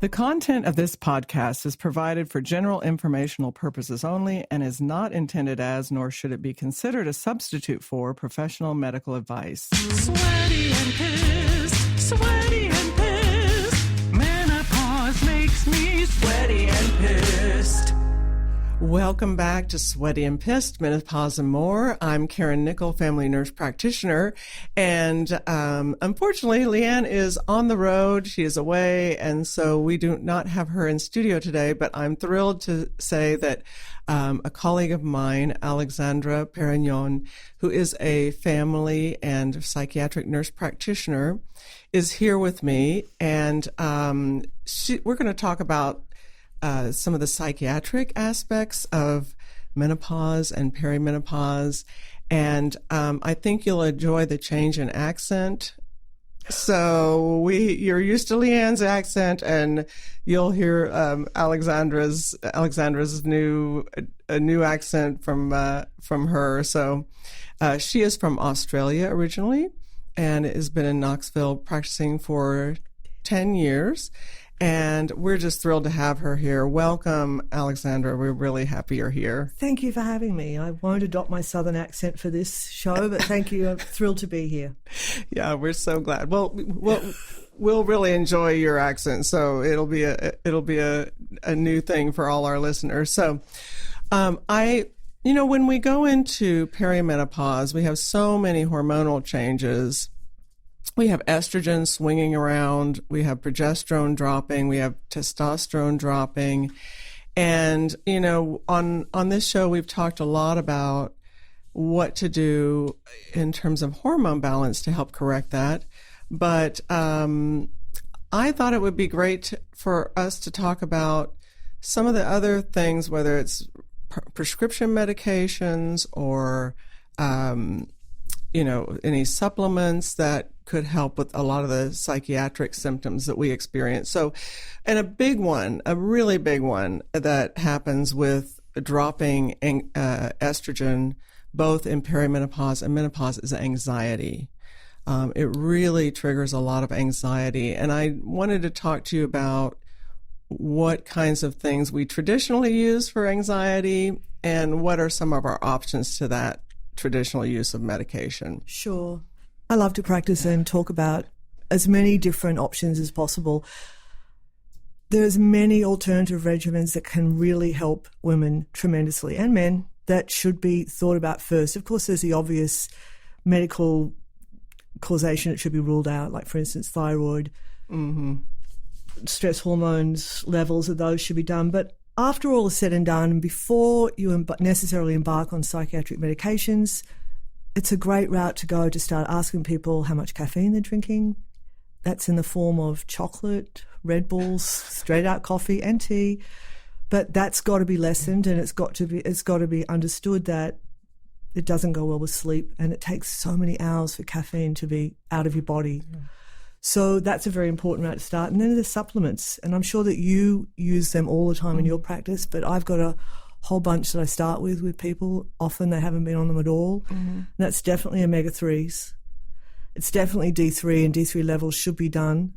The content of this podcast is provided for general informational purposes only and is not intended as, nor should it be considered a substitute for, professional medical advice. Sweaty and pissed. Menopause makes me sweaty and pissed. Welcome back to Sweaty and Pissed, Menopause and More. I'm Karen Nickel, family nurse practitioner. And unfortunately, Leanne is on the road. She is away. And so we do not have her in studio today. But I'm thrilled to say that a colleague of mine, Alexandra Perignon, who is a family and psychiatric nurse practitioner, is here with me. And we're going to talk about some of the psychiatric aspects of menopause and perimenopause. And I think you'll enjoy the change in accent. So you're used to Leanne's accent, and you'll hear Alexandra's new accent from her. So she is from Australia originally, and has been in Knoxville practicing for 10 years. And we're just thrilled to have her here. Welcome, Alexandra. We're really happy you're here. Thank you for having me. I won't adopt my southern accent for this show, but thank you. I'm thrilled to be here. Yeah, we're so glad. Well, we'll really enjoy your accent, so it'll be a new thing for all our listeners. So, when we go into perimenopause, we have so many hormonal changes. We have estrogen swinging around, we have progesterone dropping, we have testosterone dropping. And, on this show, we've talked a lot about what to do in terms of hormone balance to help correct that. But I thought it would be great for us to talk about some of the other things, whether it's prescription medications or, any supplements that could help with a lot of the psychiatric symptoms that we experience. So, and a really big one that happens with dropping estrogen, both in perimenopause and menopause, is anxiety. It really triggers a lot of anxiety. And I wanted to talk to you about what kinds of things we traditionally use for anxiety and what are some of our options to that traditional use of medication. Sure. I love to practice and talk about as many different options as possible. There's many alternative regimens that can really help women tremendously, and men, that should be thought about first. Of course, there's the obvious medical causation that should be ruled out, like, for instance, thyroid, stress hormones, levels of those should be done. But after all is said and done, before you necessarily embark on psychiatric medications, it's a great route to go to start asking people how much caffeine they're drinking. That's in the form of chocolate, Red Bulls, straight out coffee and tea. But that's got to be lessened, and it's got to be understood that it doesn't go well with sleep, and it takes so many hours for caffeine to be out of your body. Yeah. So that's a very important route to start. And then there's supplements, and I'm sure that you use them all the time in your practice, but I've got a whole bunch that I start with people. Often they haven't been on them at all. And that's definitely omega-3s. It's definitely D3, and D3 levels should be done.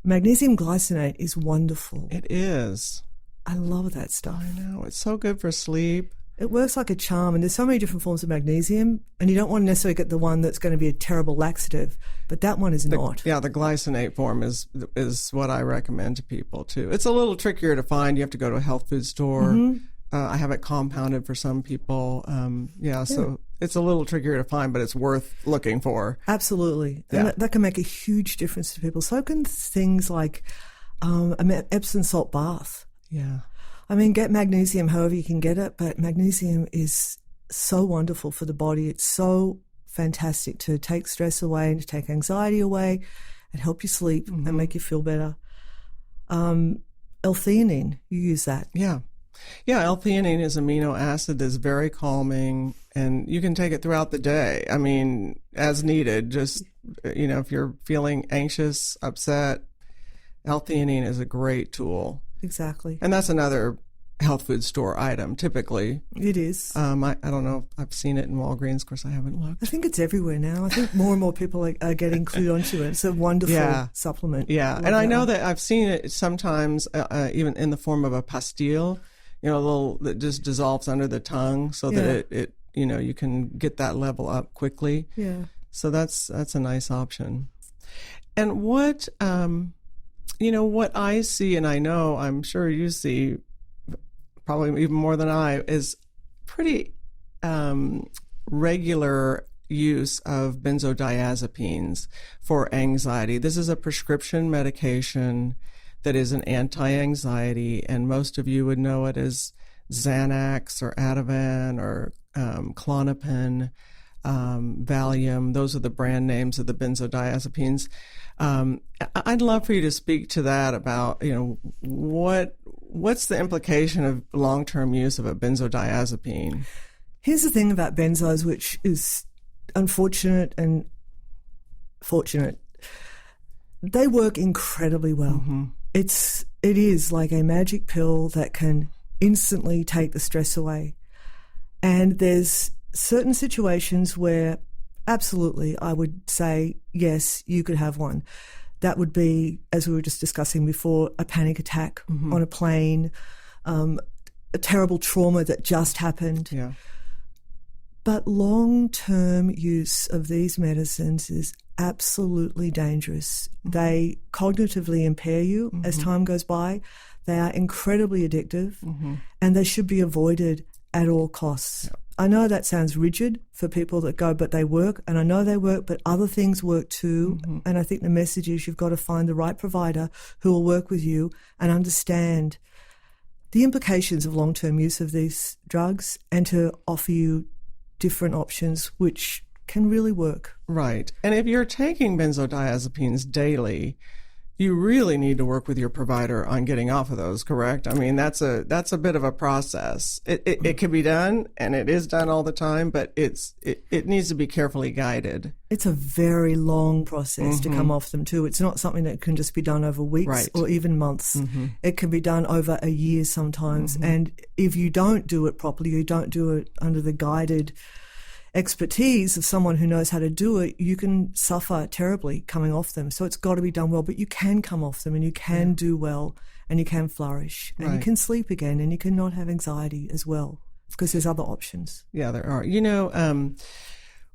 Magnesium glycinate is wonderful. It is. I love that stuff. I know. It's so good for sleep. It works like a charm, and there's so many different forms of magnesium, and you don't want to necessarily get the one that's going to be a terrible laxative, but that one is not. Yeah, the glycinate form is what I recommend to people, too. It's a little trickier to find. You have to go to a health food store. I have it compounded for some people. So it's a little trickier to find, but it's worth looking for. Absolutely. Yeah. And that can make a huge difference to people. So can things like Epsom salt bath. Yeah. I mean, get magnesium however you can get it, but magnesium is so wonderful for the body. It's so fantastic to take stress away and to take anxiety away and help you sleep and make you feel better. L-theanine, you use that. Yeah. Yeah, L-theanine is amino acid that's very calming, and you can take it throughout the day. I mean, as needed. Just, if you're feeling anxious, upset, L-theanine is a great tool. Exactly. And that's another health food store item, typically. It is. I don't know if I've seen it in Walgreens. Of course, I haven't looked. I think it's everywhere now. I think more and more people are getting clued onto it. It's a wonderful supplement. Yeah, and I know that I've seen it sometimes even in the form of a pastille, a little that just dissolves under the tongue so that it you can get that level up quickly. Yeah. So that's a nice option. And what, what I see, and I know, I'm sure you see probably even more than I, is pretty regular use of benzodiazepines for anxiety. This is a prescription medication that is an anti-anxiety, and most of you would know it as Xanax or Ativan or Klonopin, Valium. Those are the brand names of the benzodiazepines. I'd love for you to speak to that about, what's the implication of long-term use of a benzodiazepine? Here's the thing about benzos, which is unfortunate and fortunate. They work incredibly well. Mm-hmm. It is like a magic pill that can instantly take the stress away. And there's certain situations where absolutely I would say, yes, you could have one. That would be, as we were just discussing before, a panic attack on a plane, a terrible trauma that just happened. Yeah. But long-term use of these medicines is absolutely dangerous. They cognitively impair you as time goes by. They are incredibly addictive, and they should be avoided at all costs. Yeah. I know that sounds rigid for people that go, but they work, and I know they work, but other things work too. And I think the message is you've got to find the right provider who will work with you and understand the implications of long-term use of these drugs and to offer you different options which can really work. Right. And if you're taking benzodiazepines daily, you really need to work with your provider on getting off of those, correct? I mean, that's a bit of a process. It can be done, and it is done all the time, but it needs to be carefully guided. It's a very long process to come off them too. It's not something that can just be done over weeks or even months. It can be done over a year sometimes. And if you don't do it properly, you don't do it under the guided expertise of someone who knows how to do it, you can suffer terribly coming off them. So it's got to be done well, but you can come off them and you can do well and you can flourish and you can sleep again and you can not have anxiety as well because there's other options. Yeah, there are.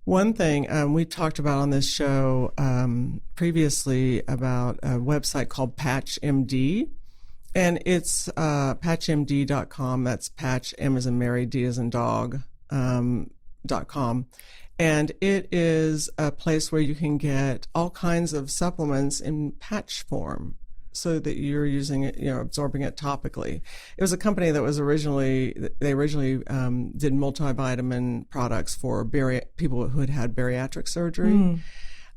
One thing we talked about on this show previously about a website called PatchMD, and it's patchmd.com. That's Patch, M as in Mary, D as in dog, .com, and it is a place where you can get all kinds of supplements in patch form so that you're using it, absorbing it topically. It was a company that was originally did multivitamin products for people who had bariatric surgery.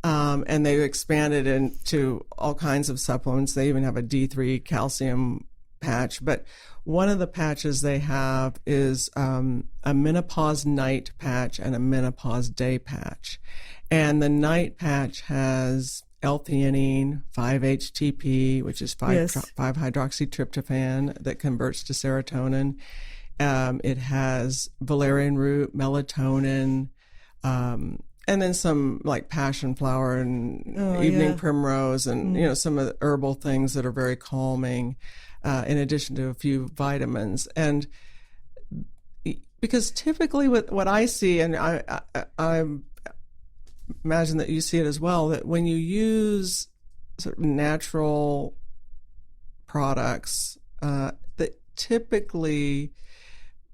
And they expanded into all kinds of supplements. They even have a D3 calcium patch, but one of the patches they have is a menopause night patch and a menopause day patch. And the night patch has L-theanine, 5-HTP, which is 5-hydroxytryptophan that converts to serotonin. It has valerian root, melatonin, and then some like passion flower and evening primrose and, some of the herbal things that are very calming. In addition to a few vitamins. And because typically what I see, and I imagine that you see it as well, that when you use sort of natural products, that typically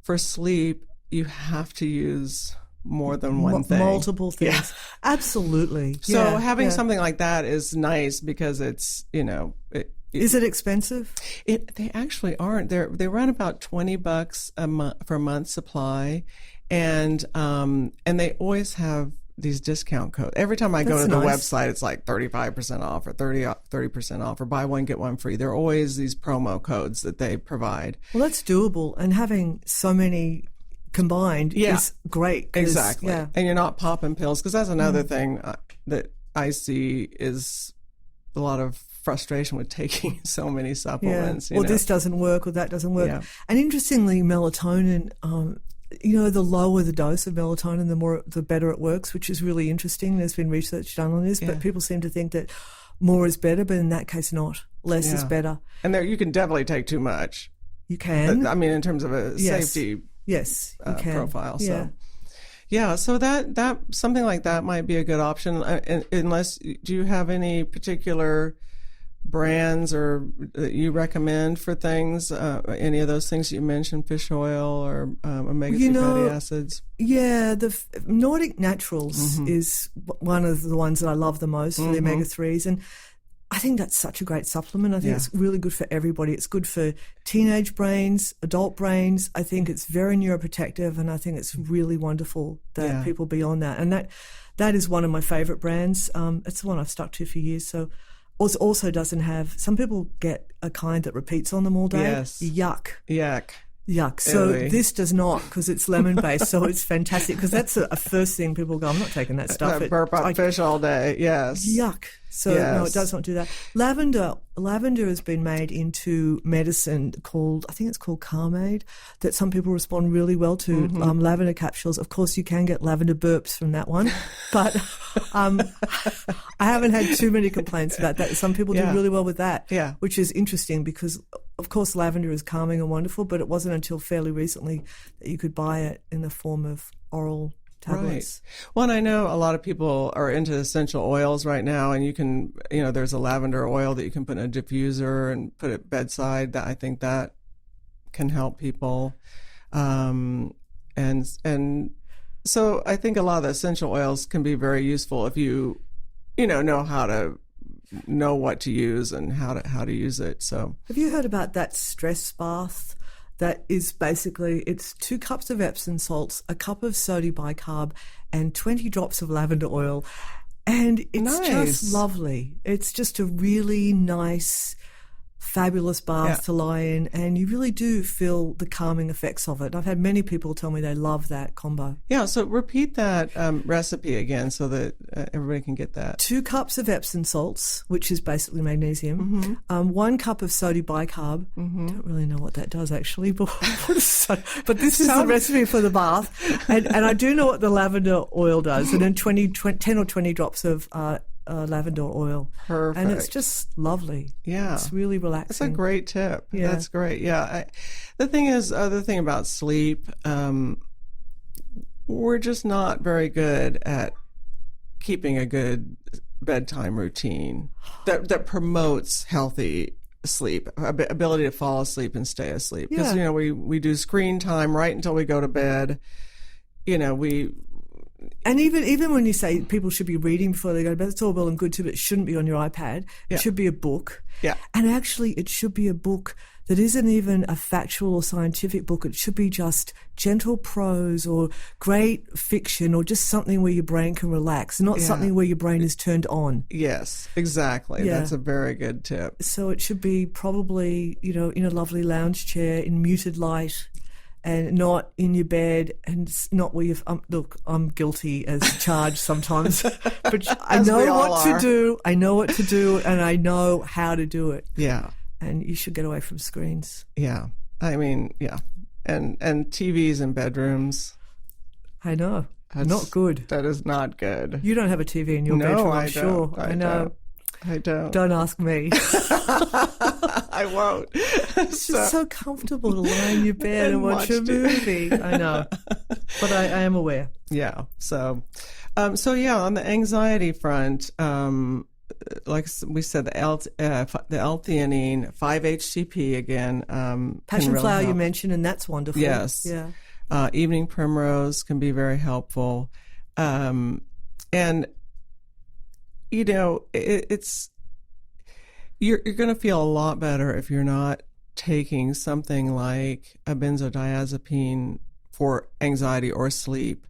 for sleep, you have to use more than one thing. Multiple things. Yeah. Absolutely. So having something like that is nice because it's, is it expensive? They actually aren't. They run about $20 a month for a month's supply, and they always have these discount codes. Every time I go to the website, it's like 35% off or 30% off or buy one get one free. There are always these promo codes that they provide. Well, that's doable, and having so many combined is great. Exactly, and you're not popping pills because that's another thing that I see is a lot of frustration with taking so many supplements. Or this doesn't work or that doesn't work. Yeah. And interestingly, melatonin, the lower the dose of melatonin, the better it works, which is really interesting. There's been research done on this, but people seem to think that more is better, but in that case not. Less is better. And there, you can definitely take too much. You can. I mean, in terms of a safety yes, you can. profile. So. Yeah, so that something like that might be a good option. Unless, do you have any particular brands or that you recommend for things? Any of those things you mentioned, fish oil or omega-3 fatty acids? Yeah, the Nordic Naturals is one of the ones that I love the most for the omega-3s, and I think that's such a great supplement. I think it's really good for everybody. It's good for teenage brains, adult brains. I think it's very neuroprotective, and I think it's really wonderful that people be on that. And that is one of my favourite brands. It's the one I've stuck to for years. So also doesn't have, some people get a kind that repeats on them all day. Yes. Yuck. So this does not, because it's lemon-based, so it's fantastic, because that's a first thing people go, I'm not taking that stuff. Burp up fish all day, yes. Yuck. So no, it does not do that. Lavender has been made into medicine called, I think it's called Carmade, that some people respond really well to. Lavender capsules. Of course, you can get lavender burps from that one, but I haven't had too many complaints about that. Some people do really well with that, which is interesting because, of course, lavender is calming and wonderful, but it wasn't until fairly recently that you could buy it in the form of oral tablets. Right. Well, and I know a lot of people are into essential oils right now, and you can, there's a lavender oil that you can put in a diffuser and put it bedside. That I think that can help people, and so I think a lot of the essential oils can be very useful if you, know what to use and how to use it. So, have you heard about that stress bath? That is basically, it's 2 cups of Epsom salts, a cup of sodium bicarb, and 20 drops of lavender oil. And it's just lovely. It's just a really nice, fabulous bath to lie in, and you really do feel the calming effects of it. I've had many people tell me they love that combo. Yeah, so repeat that recipe again so that everybody can get that. 2 cups of Epsom salts, which is basically magnesium, 1 cup of sodium bicarb. Don't really know what that does actually, but this is the recipe for the bath. And I do know what the lavender oil does, and then 10 or 20 drops of lavender oil. Perfect. And it's just lovely. Yeah. It's really relaxing. That's a great tip. Yeah. That's great. Yeah. The thing about sleep, we're just not very good at keeping a good bedtime routine that promotes healthy sleep, ability to fall asleep and stay asleep. Because, we do screen time right until we go to bed. And even when you say people should be reading before they go to bed, it's all well and good too, but it shouldn't be on your iPad. It should be a book. Yeah. And actually, it should be a book that isn't even a factual or scientific book. It should be just gentle prose or great fiction or just something where your brain can relax, not something where your brain is turned on. Yes, exactly. Yeah. That's a very good tip. So it should be probably, in a lovely lounge chair in muted light, and not in your bed, and not where you've... look, I'm guilty as charged sometimes, but I know what to do. I know what to do, and I know how to do it. Yeah. And you should get away from screens. Yeah. I mean, yeah. And TVs in bedrooms. I know. Not good. That is not good. You don't have a TV in your bedroom, I'm sure. I know. I don't. Don't ask me. I won't. It's just so comfortable to lie in your bed and watch a movie. I know. But I am aware. Yeah. So on the anxiety front, like we said, the L-theanine, 5-HTP again. Passion really flower help. you mentioned, and that's wonderful. Yes. Yeah. Evening primrose can be very helpful. And it's you're going to feel a lot better if you're not taking something like a benzodiazepine for anxiety or sleep.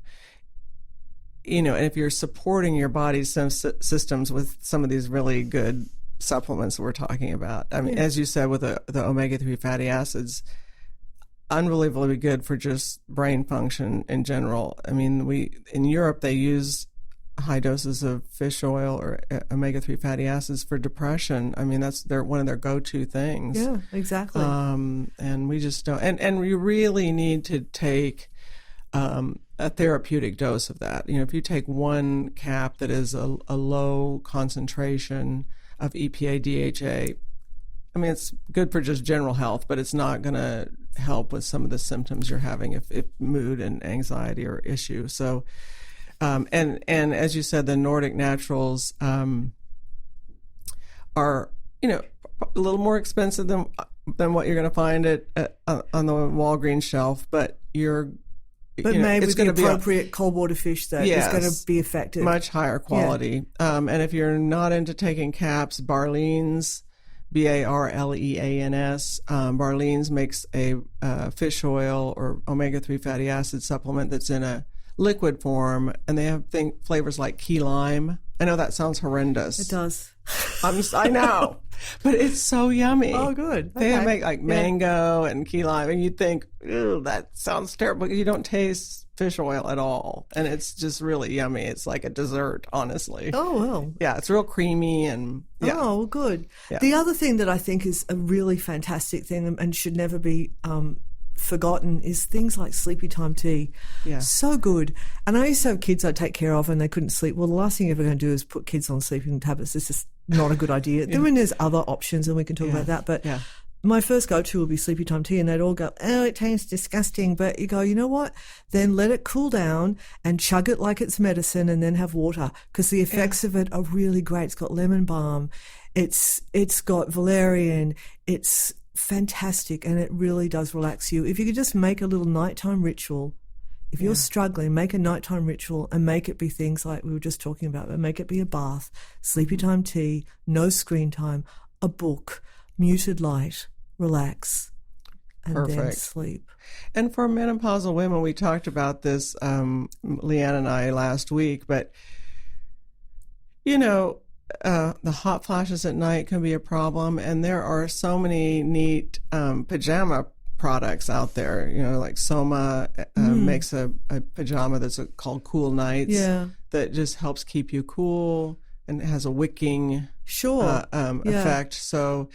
And if you're supporting your body's systems with some of these really good supplements we're talking about. I mean, as you said, with the omega-3 fatty acids, unbelievably good for just brain function in general. I mean, in Europe, they use high doses of fish oil or omega-3 fatty acids for depression. I mean, that's one of their go-to things. Yeah, exactly. And we just don't. And we really need to take a therapeutic dose of that. If you take one cap that is a low concentration of EPA, DHA, I mean, it's good for just general health, but it's not going to help with some of the symptoms you're having if mood and anxiety are issue. So, and as you said, the Nordic naturals are, a little more expensive than what you're going to find on the Walgreens shelf, but maybe with the appropriate cold water fish that is going to be effective. Much higher quality. Yeah. And if you're not into taking caps, Barleans, Barleans, Barleans makes a fish oil or omega-3 fatty acid supplement that's in a liquid form, and they have flavors like key lime. I know that sounds horrendous. It does. I know, but it's so yummy. Oh, good. Okay. They make like mango and key lime, and you'd think, ew, that sounds terrible. You don't taste fish oil at all, and it's just really yummy. It's like a dessert, honestly. Oh, well. Yeah, it's real creamy and yeah. Oh, good. Yeah. The other thing that I think is a really fantastic thing and should never be forgotten is things like sleepy time tea. Yeah. So good. And I used to have kids I'd take care of and they couldn't sleep. Well, the last thing you're ever going to do is put kids on sleeping tablets. It's just not a good idea. Yeah. Then there's other options and we can talk about that. But my first go-to will be sleepy time tea, and they'd all go, oh, it tastes disgusting. But you go, you know what? Then let it cool down and chug it like it's medicine and then have water, because the effects of it are really great. It's got lemon balm. It's got valerian. It's fantastic, and it really does relax you. If you could just make a little nighttime ritual, if you're struggling, make a nighttime ritual and make it be things like we were just talking about, but make it be a bath, sleepy time tea, no screen time, a book, muted light, relax, and then sleep. And for menopausal women, we talked about this, Leanne and I, last week, but the hot flashes at night can be a problem, and there are so many neat pajama products out there. Like Soma makes a pajama that's called Cool Nights that just helps keep you cool and has a wicking effect. So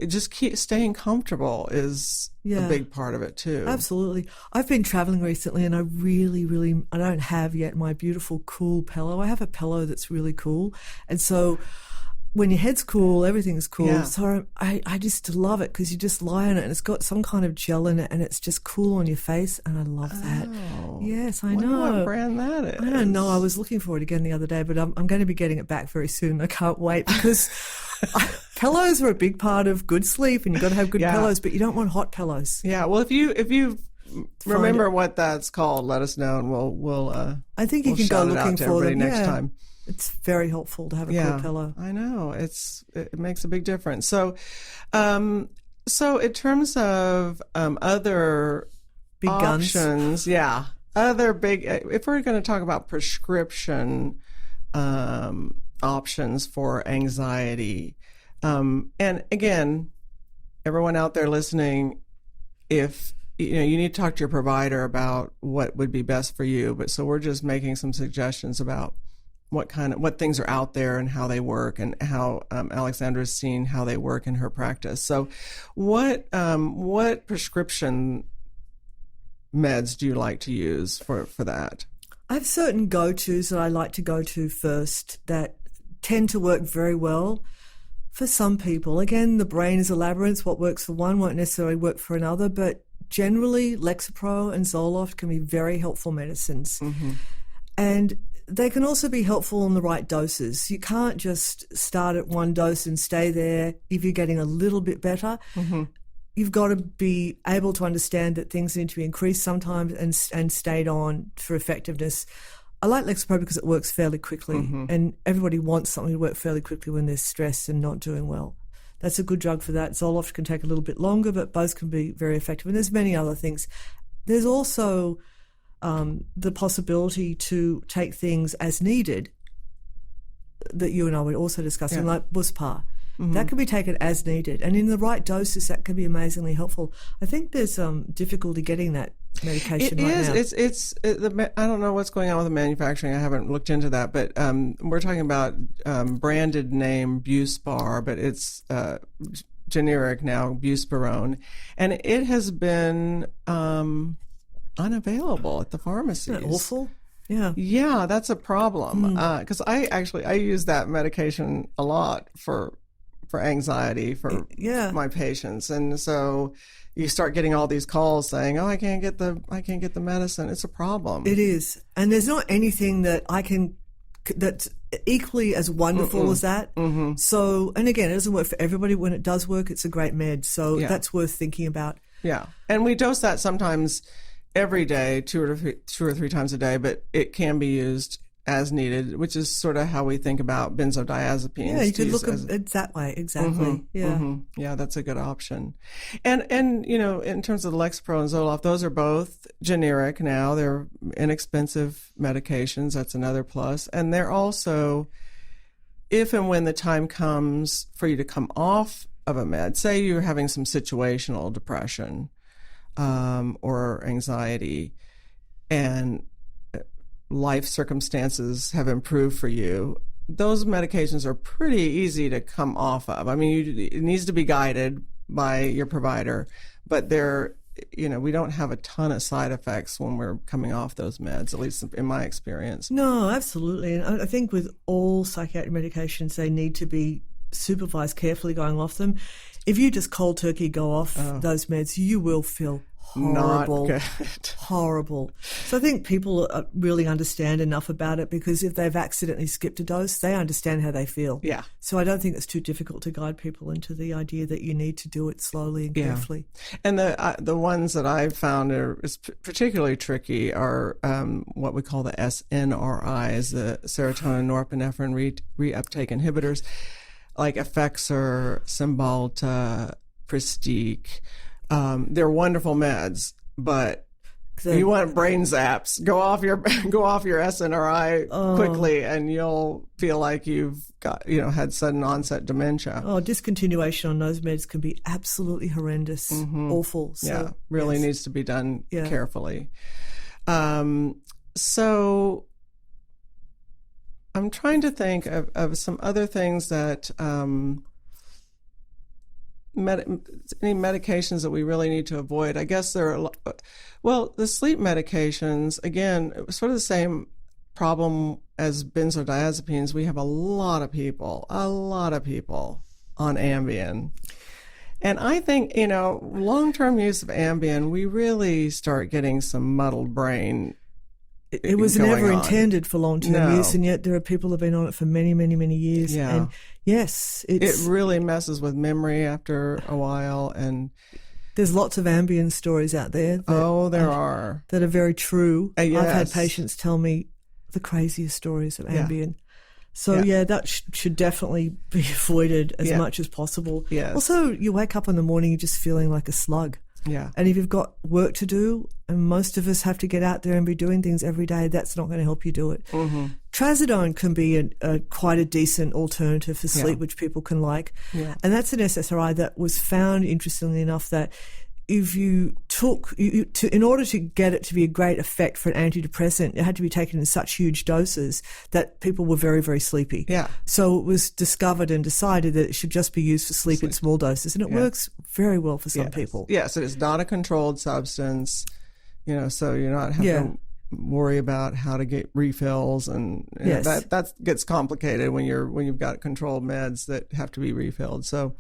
just staying comfortable is a big part of it too. Absolutely. I've been traveling recently, and I don't have yet my beautiful cool pillow. I have a pillow that's really cool, and so when your head's cool, everything's cool. Yeah. So I just love it because you just lie on it and it's got some kind of gel in it and it's just cool on your face, and I love that. Yes, I know. What brand that is? I don't know. I was looking for it again the other day, but I'm going to be getting it back very soon. I can't wait because pillows are a big part of good sleep, and you've got to have good pillows, but you don't want hot pillows. Yeah. Well, if you remember what that's called, let us know, and we'll I think you can go looking for them next time. It's very helpful to have a cool pillow. I know. It makes a big difference. So, in terms of other big options, guns. Other big. If we're going to talk about prescription options for anxiety, and again, everyone out there listening, if you need to talk to your provider about what would be best for you. But so we're just making some suggestions about what things are out there and how they work, and how Alexandra's seen how they work in her practice. So what prescription meds do you like to use for that? I have certain go-tos that I like to go to first that tend to work very well for some people. Again, the brain is a labyrinth. What works for one won't necessarily work for another, but generally Lexapro and Zoloft can be very helpful medicines. Mm-hmm. And they can also be helpful in the right doses. You can't just start at one dose and stay there if you're getting a little bit better. Mm-hmm. You've got to be able to understand that things need to be increased sometimes and stayed on for effectiveness. I like Lexapro because it works fairly quickly, and everybody wants something to work fairly quickly when they're stressed and not doing well. That's a good drug for that. Zoloft can take a little bit longer, but both can be very effective. And there's many other things. There's also the possibility to take things as needed that you and I were also discussing, like Buspar. Mm-hmm. That can be taken as needed, and in the right doses, that can be amazingly helpful. I think there's difficulty getting that medication It right is. now. I don't know what's going on with the manufacturing. I haven't looked into that, but we're talking about branded name Buspar, but it's generic now, Buspirone, and it has been unavailable at the pharmacies. Isn't that awful? Yeah. Yeah, that's a problem. Because I use that medication a lot for anxiety for my patients, and so you start getting all these calls saying, "Oh, I can't get the medicine." It's a problem. It is, and there's not anything that's equally as wonderful as that. Mm-hmm. So, and again, it doesn't work for everybody. When it does work, it's a great med. So that's worth thinking about. Yeah, and we dose that sometimes every day, two or three times a day, but it can be used as needed, which is sort of how we think about benzodiazepines. Yeah, you could look at it that way. Exactly. Yeah, that's a good option. And in terms of the Lexapro and Zoloft, those are both generic now. They're inexpensive medications. That's another plus. And they're also, if and when the time comes for you to come off of a med, say you're having some situational depression or anxiety, and life circumstances have improved for you, those medications are pretty easy to come off of. I mean, it needs to be guided by your provider, but we don't have a ton of side effects when we're coming off those meds, at least in my experience. No, absolutely. And I think with all psychiatric medications, they need to be supervised carefully going off them. If you just cold turkey go off those meds, you will feel horrible. Not good. Horrible. So I think people really understand enough about it, because if they've accidentally skipped a dose, they understand how they feel. Yeah. So I don't think it's too difficult to guide people into the idea that you need to do it slowly and carefully. And the ones that I've found is particularly tricky are what we call the SNRIs, the serotonin norepinephrine reuptake inhibitors, like Effexor, Cymbalta, Pristique. They're wonderful meds, but you want brain zaps. Go off your SNRI quickly, and you'll feel like you've got had sudden onset dementia. Discontinuation on those meds can be absolutely horrendous, awful. So, really needs to be done carefully. So I'm trying to think of some other things that. Any medications that we really need to avoid. I guess there are, the sleep medications, again, sort of the same problem as benzodiazepines. We have a lot of people on Ambien. And I think, long-term use of Ambien, we really start getting some muddled brain. It was never intended for long-term use, and yet there are people who have been on it for many, many, many years. Yeah. And yes, it really messes with memory after a while. And there's lots of Ambien stories out there. There are. That are very true. Yes. I've had patients tell me the craziest stories of Ambien. So, that should definitely be avoided as much as possible. Yes. Also, you wake up in the morning, you're just feeling like a slug. Yeah. And if you've got work to do, and most of us have to get out there and be doing things every day, that's not going to help you do it. Mm-hmm. Trazodone can be quite a decent alternative for sleep, which people can like. Yeah. And that's an SSRI that was found, interestingly enough, that if you took, in order to get it to be a great effect for an antidepressant, it had to be taken in such huge doses that people were very, very sleepy. Yeah. So it was discovered and decided that it should just be used for sleep in small doses. And it works very well for some people. Yes, it is not a controlled substance, so you're not having to worry about how to get refills, and that gets complicated when you've got controlled meds that have to be refilled. So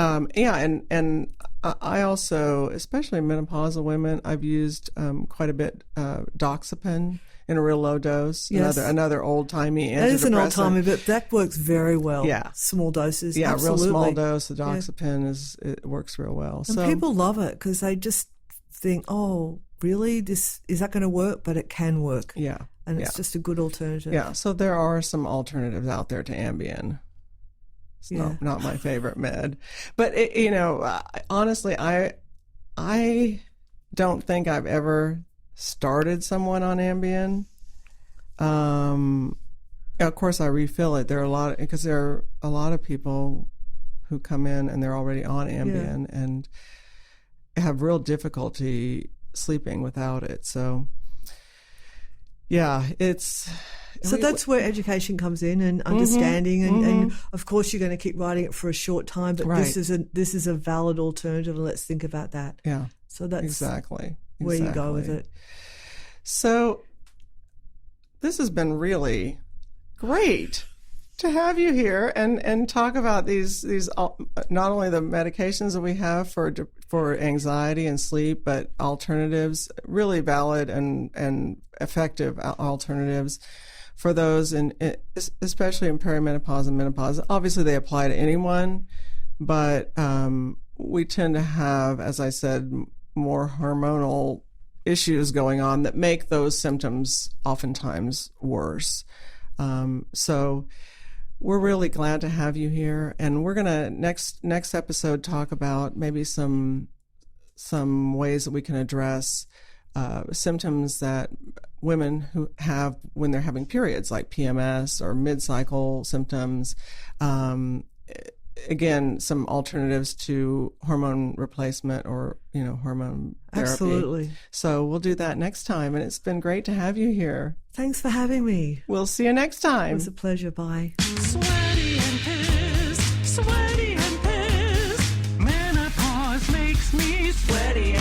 and I also, especially in menopausal women, I've used quite a bit doxepin in a real low dose. Yes. Another old timey antidepressant. That is an old timey, but that works very well. Yeah, small doses. Yeah, absolutely. Real small dose. The doxepin it works real well. And people love it because they just think, oh, really, is that going to work? But it can work. Yeah. And it's just a good alternative. Yeah, so there are some alternatives out there to Ambien. It's not my favorite med. But, honestly, I don't think I've ever started someone on Ambien. Of course, I refill it. There are a lot of people who come in and they're already on Ambien and have real difficulty sleeping without it. So, yeah, So that's where education comes in, and understanding, and of course you're going to keep writing it for a short time, but Right. this is a valid alternative, and let's think about that. Yeah, So that's exactly where you go with it. So this has been really great to have you here and talk about these not only the medications that we have for anxiety and sleep, but alternatives, really valid and effective alternatives for those, especially in perimenopause and menopause. Obviously, they apply to anyone, but we tend to have, as I said, more hormonal issues going on that make those symptoms oftentimes worse. So we're really glad to have you here, and we're gonna next episode talk about maybe some ways that we can address symptoms that women who have when they're having periods, like PMS or mid-cycle symptoms. Again, some alternatives to hormone replacement or hormone therapy. Absolutely. So we'll do that next time, and it's been great to have you here. Thanks for having me. We'll see you next time. It was a pleasure. Bye. Sweaty and pissed, sweaty and pissed. Menopause makes me sweaty